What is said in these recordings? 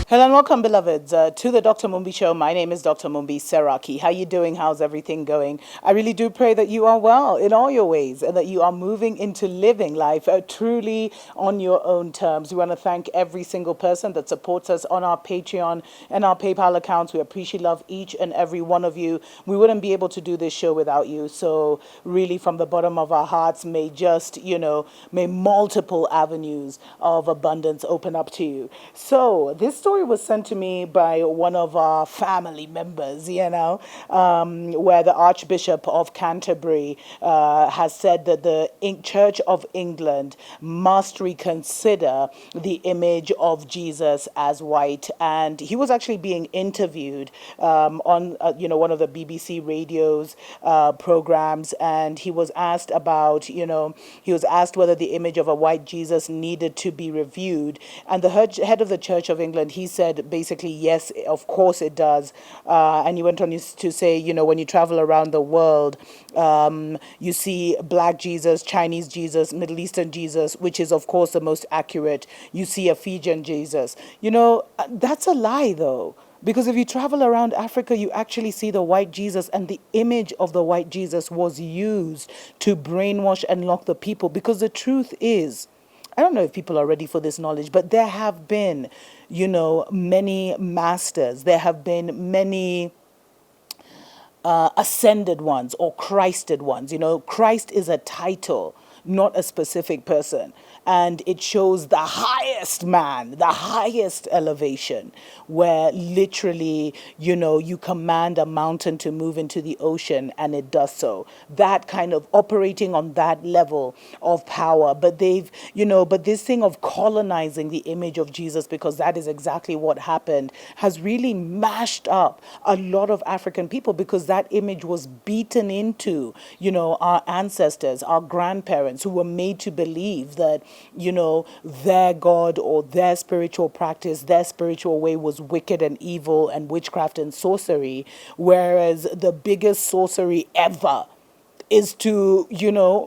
Hello and welcome, beloveds, to the Dr. Mumbi Show. My name is Dr. Mumbi Seraki. How you doing? How's everything going? I really do pray that you are well in all your ways and that you are moving into living life truly on your own terms. We want to thank every single person that supports us on our Patreon and our PayPal accounts. We appreciate love each and every one of you. We wouldn't be able to do this show without you. So really from the bottom of our hearts, may multiple avenues of abundance open up to you. So this story was sent to me by one of our family members, where the Archbishop of Canterbury has said that the Church of England must reconsider the image of Jesus as white. And he was actually being interviewed on, one of the BBC radio's programs, and he was asked whether the image of a white Jesus needed to be reviewed. And the head of the Church of England, he said basically, yes, of course it does. And he went on to say, when you travel around the world, you see black Jesus, Chinese Jesus, Middle Eastern Jesus, which is, of course, the most accurate. You see a Fijian Jesus. That's a lie, though. Because if you travel around Africa, you actually see the white Jesus, and the image of the white Jesus was used to brainwash and lock the people. Because the truth is, I don't know if people are ready for this knowledge, but there have been, many masters. There have been many ascended ones or Christed ones. Christ is a title, not a specific person. And it shows the highest man, the highest elevation, where literally, you command a mountain to move into the ocean and it does so. That kind of operating on that level of power. But but this thing of colonizing the image of Jesus, because that is exactly what happened, has really mashed up a lot of African people, because that image was beaten into, our ancestors, our grandparents, who were made to believe that, their God or their spiritual practice, their spiritual way was wicked and evil and witchcraft and sorcery, whereas the biggest sorcery ever is to,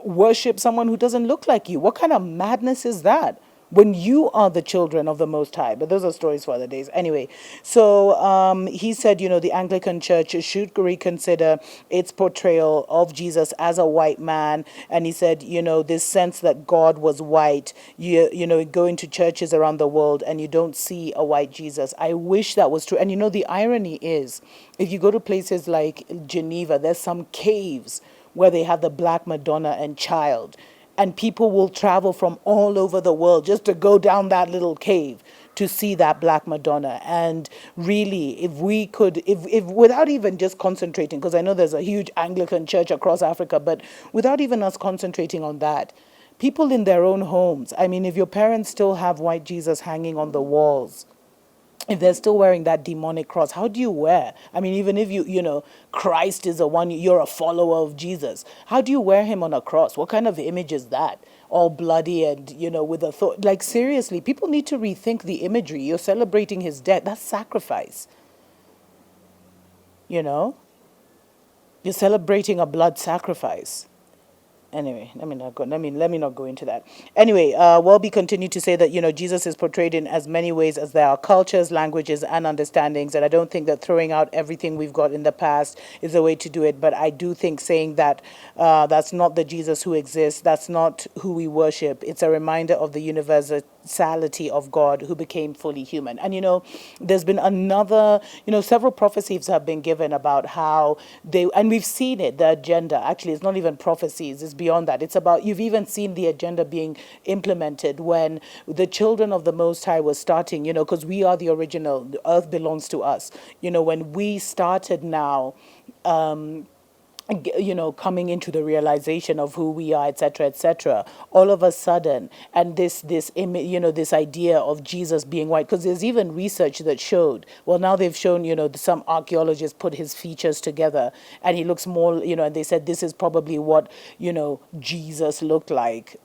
worship someone who doesn't look like you. What kind of madness is that? When you are the children of the Most High. But those are stories for other days. Anyway, so he said, the Anglican Church should reconsider its portrayal of Jesus as a white man. And he said, this sense that God was white, you go into churches around the world and you don't see a white Jesus. I wish that was true. And the irony is, if you go to places like Geneva, there's some caves where they have the Black Madonna and Child. And people will travel from all over the world just to go down that little cave to see that Black Madonna. And really, if we could, if without even just concentrating, because I know there's a huge Anglican church across Africa, but without even us concentrating on that, people in their own homes, I mean, if your parents still have white Jesus hanging on the walls, if they're still wearing that demonic cross, how do you wear? I mean, even if Christ is the one, you're a follower of Jesus. How do you wear him on a cross? What kind of image is that? All bloody and, with a thought. Like, seriously, people need to rethink the imagery. You're celebrating his death. That's sacrifice. You're celebrating a blood sacrifice. Anyway, let me not go into that. Anyway, Welby continued to say that, Jesus is portrayed in as many ways as there are cultures, languages, and understandings. And I don't think that throwing out everything we've got in the past is the way to do it. But I do think saying that that's not the Jesus who exists, that's not who we worship. It's a reminder of the universality of God who became fully human. And, there's been several prophecies have been given about how and we've seen it, the agenda. Actually, it's not even prophecies, it's beyond that. It's about, you've even seen the agenda being implemented when the children of the Most High was starting, because we are the original, the earth belongs to us. When we started now, coming into the realization of who we are, etc., all of a sudden, and this image, this idea of Jesus being white, because there's even research that showed, well, now they've shown, some archaeologists put his features together, and he looks more, and they said this is probably what, Jesus looked like,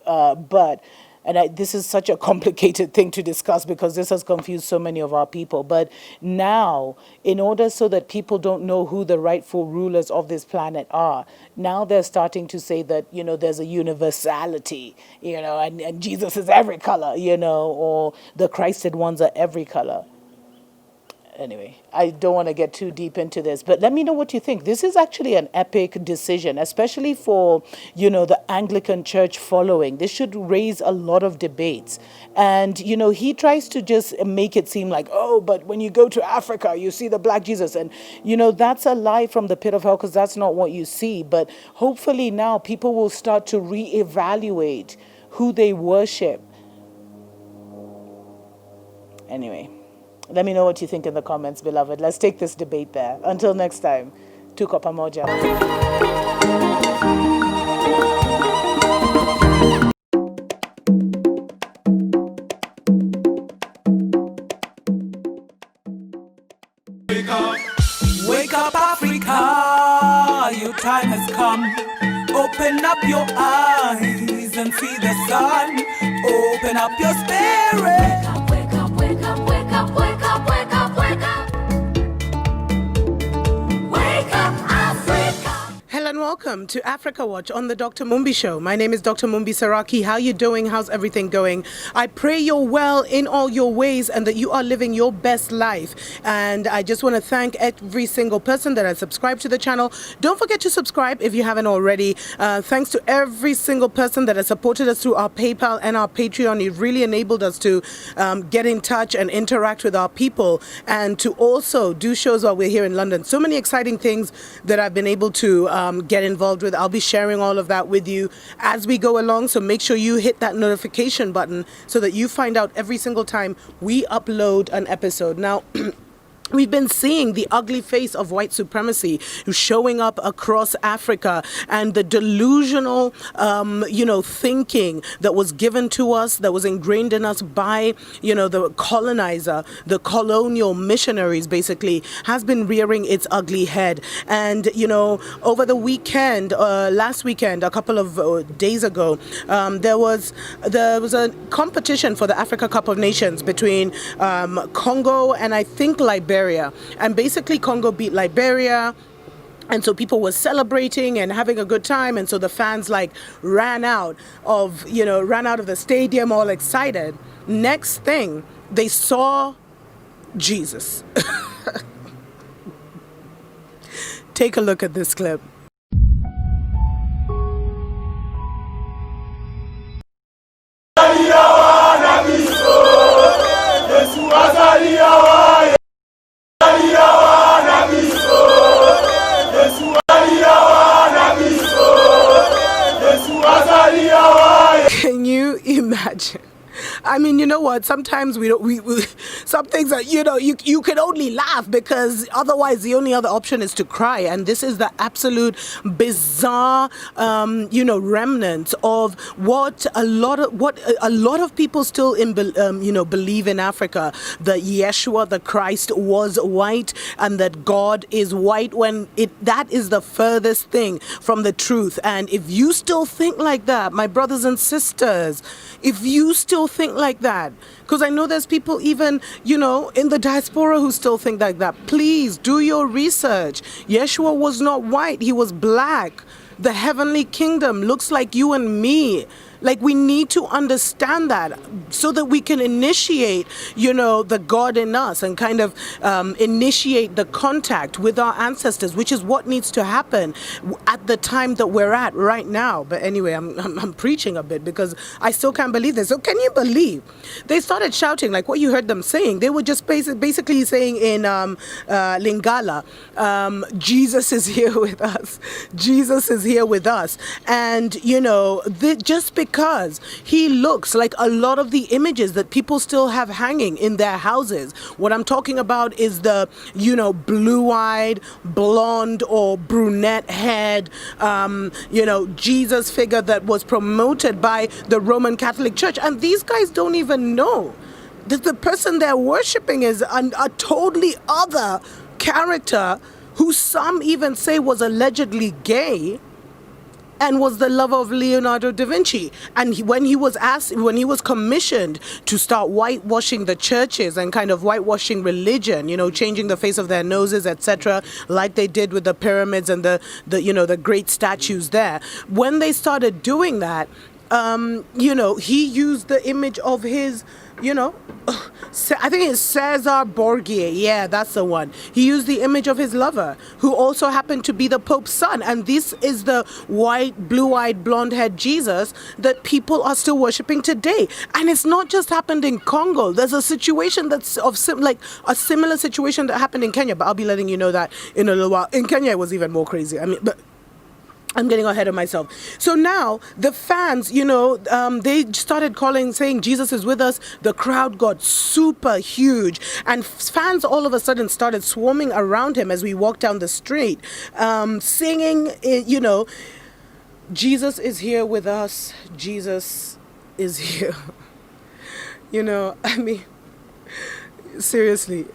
this is such a complicated thing to discuss because this has confused so many of our people. But now, in order so that people don't know who the rightful rulers of this planet are, now they're starting to say that, there's a universality, and Jesus is every color, or the Christed ones are every color. Anyway, I don't want to get too deep into this, but let me know what you think. This is actually an epic decision, especially for, the Anglican Church following. This should raise a lot of debates. And, he tries to just make it seem like, oh, but when you go to Africa, you see the black Jesus. And, that's a lie from the pit of hell, because that's not what you see. But hopefully now people will start to reevaluate who they worship. Anyway. Let me know what you think in the comments, beloved. Let's take this debate there. Until next time, tuko pamoja. Wake up, Africa, your time has come. Open up your eyes and see the sun. Open up your spirit. Wake up, wake up, wake up, wake up, wake up, wake up, wake up. Wake up, Africa. Hello and welcome to Africa Watch on the Dr. Mumbi Show. My name is Dr. Mumbi Saraki. How you doing? How's everything going? I pray you're well in all your ways and that you are living your best life. And I just want to thank every single person that has subscribed to the channel. Don't forget to subscribe if you haven't already. Thanks to every single person that has supported us through our PayPal and our Patreon. It really enabled us to get in touch and interact with our people, and to also do shows while we're here in London. So many exciting things that I've been able to get involved with. I'll be sharing all of that with you as we go along, so make sure you hit that notification button so that you find out every single time we upload an episode. Now, we've been seeing the ugly face of white supremacy showing up across Africa, and the delusional, thinking that was given to us, that was ingrained in us by, the colonizer, the colonial missionaries, basically, has been rearing its ugly head. And, over the weekend, last weekend, a couple of days ago, there was a competition for the Africa Cup of Nations between Congo and I think Liberia. And basically Congo beat Liberia, and so people were celebrating and having a good time, and so the fans ran out of the stadium all excited. Next thing, they saw Jesus. Take a look at this clip. Can you imagine? I mean, you know what? Sometimes we some things that, you can only laugh, because otherwise the only other option is to cry. And this is the absolute bizarre, remnants of what a lot of people still believe in Africa, that Yeshua, the Christ, was white, and that God is white, when that is the furthest thing from the truth. And if you still think like that, my brothers and sisters, if you still think like that, because I know there's people even, in the diaspora who still think like that, please do your research. Yeshua was not white, he was black. The heavenly kingdom looks like you and me. We need to understand that, so that we can initiate, the God in us, and kind of initiate the contact with our ancestors, which is what needs to happen at the time that we're at right now. But anyway, I'm preaching a bit, because I still can't believe this. So can you believe they started shouting like what you heard them saying? They were just basically saying in Lingala, Jesus is here with us. Jesus is here with us. And, just because he looks like a lot of the images that people still have hanging in their houses. What I'm talking about is the, blue-eyed, blonde or brunette-haired, Jesus figure that was promoted by the Roman Catholic Church. And these guys don't even know that the person they're worshiping is a totally other character, who some even say was allegedly gay, and was the lover of Leonardo da Vinci. And when he was commissioned to start whitewashing the churches and kind of whitewashing religion, changing the face of their noses, etc., like they did with the pyramids and the great statues there. When they started doing that, he used the image of his, I think it's Cesar Borgia. Yeah, that's the one. He used the image of his lover, who also happened to be the Pope's son. And this is the white, blue-eyed, blonde-haired Jesus that people are still worshiping today. And it's not just happened in Congo. There's a situation that's like a similar situation that happened in Kenya. But I'll be letting you know that in a little while. In Kenya, it was even more crazy. I mean, but I'm getting ahead of myself. So now the fans, they started saying Jesus is with us. The crowd got super huge, and fans all of a sudden started swarming around him as we walked down the street, singing, Jesus is here with us. Jesus is here. I mean, seriously,